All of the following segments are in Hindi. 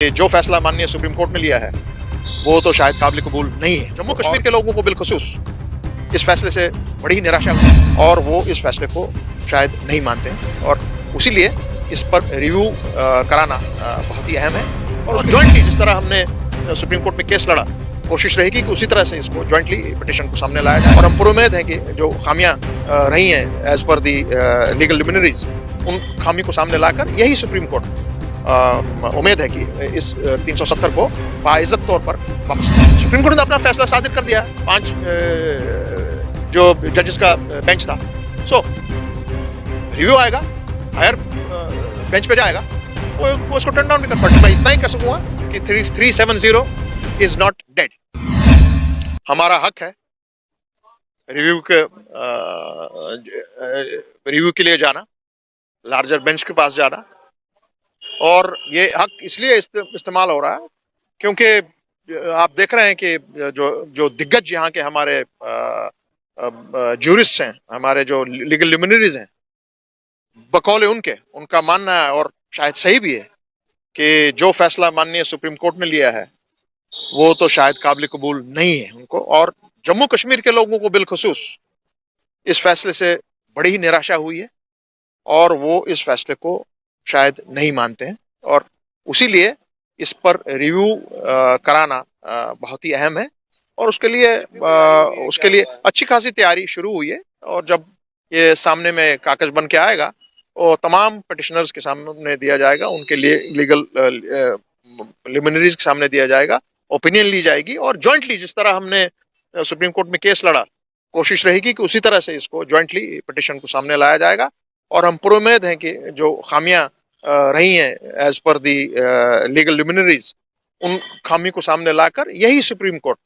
जो फैसला माननीय सुप्रीम कोर्ट ने लिया है वो तो शायद काबिल कबूल नहीं है। जम्मू कश्मीर के लोगों को बिलखुसूस इस फैसले से बड़ी ही निराशा हुई और वो इस फैसले को शायद नहीं मानते हैं और उसीलिए इस पर रिव्यू कराना बहुत ही अहम है। और जॉइंटली जिस तरह हमने सुप्रीम कोर्ट में केस लड़ा, कोशिश रहेगी कि उसी तरह से इसको जॉइंटली पिटिशन को सामने लाया जाए और हम पूरी उम्मीद है कि जो खामियां रही हैं एज पर दी लीगल लिमिनरीज, उन खामी को सामने लाकर यही सुप्रीम कोर्ट उम्मीद है कि इस 370 को बाइज्जत तौर पर वापस। सुप्रीम कोर्ट ने अपना फैसला सादिर कर दिया। 5 जो जजेस का बेंच था, सो रिव्यू आएगा, हायर बेंच पे जाएगा, वो उसको टर्न डाउन नहीं कर पाएगा। मैं इतना ही कह सकूंगा कि 370 इज नॉट डेड। हमारा हक है रिव्यू के लिए जाना, लार्जर बेंच के पास जाना, और ये हक इसलिए इस्तेमाल हो रहा है क्योंकि आप देख रहे हैं कि जो दिग्गज यहाँ के हमारे ज्यूरिस्ट हैं, हमारे जो लीगल लिमिनरीज हैं, बकौले उनका मानना है और शायद सही भी है कि जो फैसला माननीय सुप्रीम कोर्ट ने लिया है वो तो शायद काबिल कबूल नहीं है उनको। और जम्मू कश्मीर के लोगों को बिलखुसूस इस फैसले से बड़ी ही निराशा हुई है और वो इस फैसले को शायद नहीं मानते हैं और उसीलिए इस पर रिव्यू कराना बहुत ही अहम है और उसके लिए अच्छी खासी तैयारी शुरू हुई है। और जब ये सामने में कागज बन के आएगा वो तमाम पिटिशनर्स के सामने दिया जाएगा, उनके लिए लीगल लिमिनरीज के सामने दिया जाएगा, ओपिनियन ली जाएगी और जॉइंटली जिस तरह हमने सुप्रीम कोर्ट में केस लड़ा, कोशिश रहेगी कि उसी तरह से इसको जॉइंटली पिटिशन को सामने लाया जाएगा और हम पूरी उम्मीद हैं कि जो खामियां रही हैं एज पर दी लीगल लिमिनरीज, उन खामी को सामने लाकर यही सुप्रीम कोर्ट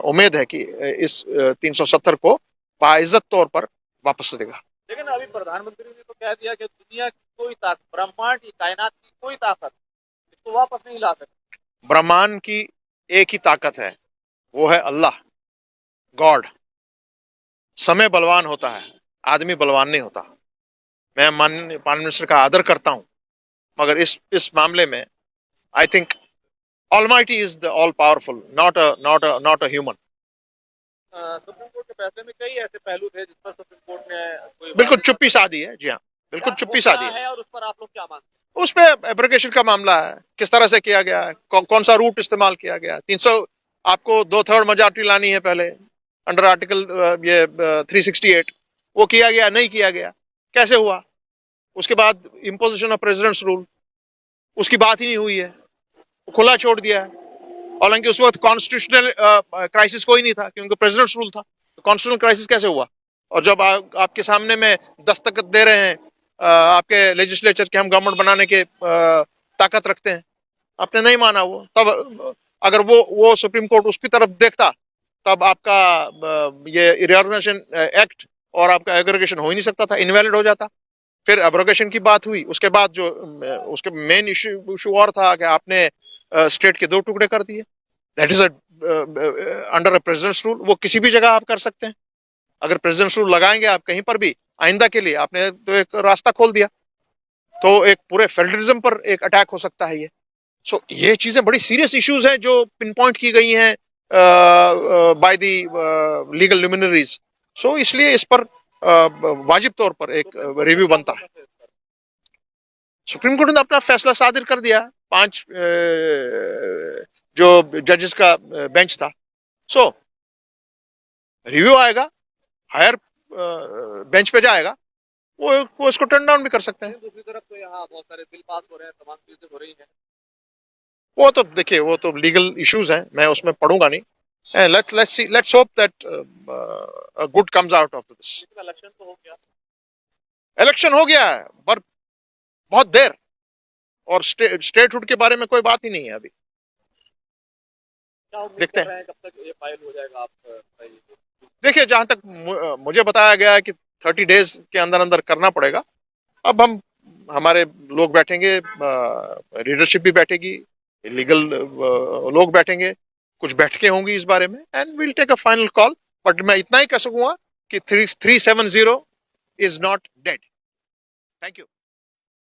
उम्मीद है कि इस 370 को बाइज्जत तौर पर वापस देगा। लेकिन अभी प्रधानमंत्री ने तो कह दिया कि दुनिया की कोई ताकत, ब्रह्मांड की, कायनात की कोई ताकत इसको वापस नहीं ला सकती। ब्रह्मांड की एक ही ताकत है, वो है अल्लाह, गॉड। समय बलवान होता है, आदमी बलवान नहीं होता। मैं माननीय प्राइम मिनिस्टर का आदर करता हूं, मगर इस मामले में I think almighty is the all powerful, not a human. Supreme court के फैसले में कई ऐसे पहलू थे जिस पर सुप्रीम कोर्ट ने कोई बिल्कुल चुप्पी साधी है। जी हाँ, बिल्कुल चुप्पी साधी है और उस पर आप लोग क्या मानते हैं? उस पे एब्रोगेशन का मामला है, किस तरह से किया गया है, कौन सा रूट इस्तेमाल किया गया। 300 आपको 2/3 मेजॉरिटी लानी है पहले अंडर आर्टिकल 368, वो किया गया नहीं किया गया, कैसे हुआ। उसके बाद इम्पोजिशन ऑफ प्रेसिडेंट्स रूल, उसकी बात ही नहीं हुई है, खुला छोड़ दिया है। हालांकि उस वक्त कॉन्स्टिट्यूशनल क्राइसिस कोई नहीं था क्योंकि प्रेसिडेंट्स रूल था, तो कॉन्स्टिट्यूशनल क्राइसिस कैसे हुआ। और जब आपके सामने में दस्तखत दे रहे हैं आपके लेजिस्लेचर के हम गवर्नमेंट बनाने के ताकत रखते हैं, आपने नहीं माना वो, तब अगर वो सुप्रीम कोर्ट उसकी तरफ देखता तब आपका ये रिऑर्गेनाइजेशन एक्ट और आपका एग्रीगेशन हो ही नहीं सकता था, इनवैलिड हो जाता। फिर एब्रोगेशन की बात हुई, उसके बाद जो उसके मेन इशू और था कि आपने स्टेट के 2 टुकड़े कर दिए। That is under a presidents rule, वो किसी भी जगह आप कर सकते हैं। अगर प्रेसिडेंट्स रूल लगाएंगे आप कहीं पर भी आइंदा के लिए, आपने तो एक रास्ता खोल दिया, तो एक पूरे फेडरलिज्म पर एक अटैक हो सकता है ये। सो ये चीजें बड़ी सीरियस इश्यूज हैं जो पिन पॉइंट की गई हैं बाय दी लीगल लिमिनरीज। सो इसलिए इस पर वाजिब तौर पर एक रिव्यू बनता है। सुप्रीम कोर्ट ने अपना फैसला सादिर कर दिया। 5 जो जजेस का बेंच था, सो रिव्यू आएगा, हायर बेंच पे जाएगा, वो इसको टर्न डाउन भी कर सकते हैं। दूसरी तरफ तो यहाँ बहुत सारे बिल पास हो रहे हैं, तमाम चीजें हो रही हैं। वो तो देखिए, वो तो लीगल इश्यूज हैं, मैं उसमें पढ़ूंगा नहीं। Let's hope that good comes out of this. Election तो हो गया, इलेक्शन हो गया है पर बहुत देर, और स्टेटहुड के बारे में कोई बात ही नहीं है अभी। क्या उम्मीद देखते कर रहे हैं कब तक ये फाइल हो जाएगा? आप देखिए, जहां तक मुझे बताया गया है कि 30 डेज के अंदर अंदर करना पड़ेगा। अब हमारे लोग बैठेंगे, लीडरशिप भी बैठेगी, लीगल लोग बैठेंगे, कुछ बैठकें होंगी इस बारे में, and will take a final call. But मैं इतना ही कह सकूंगा कि 370 is not dead. Thank you.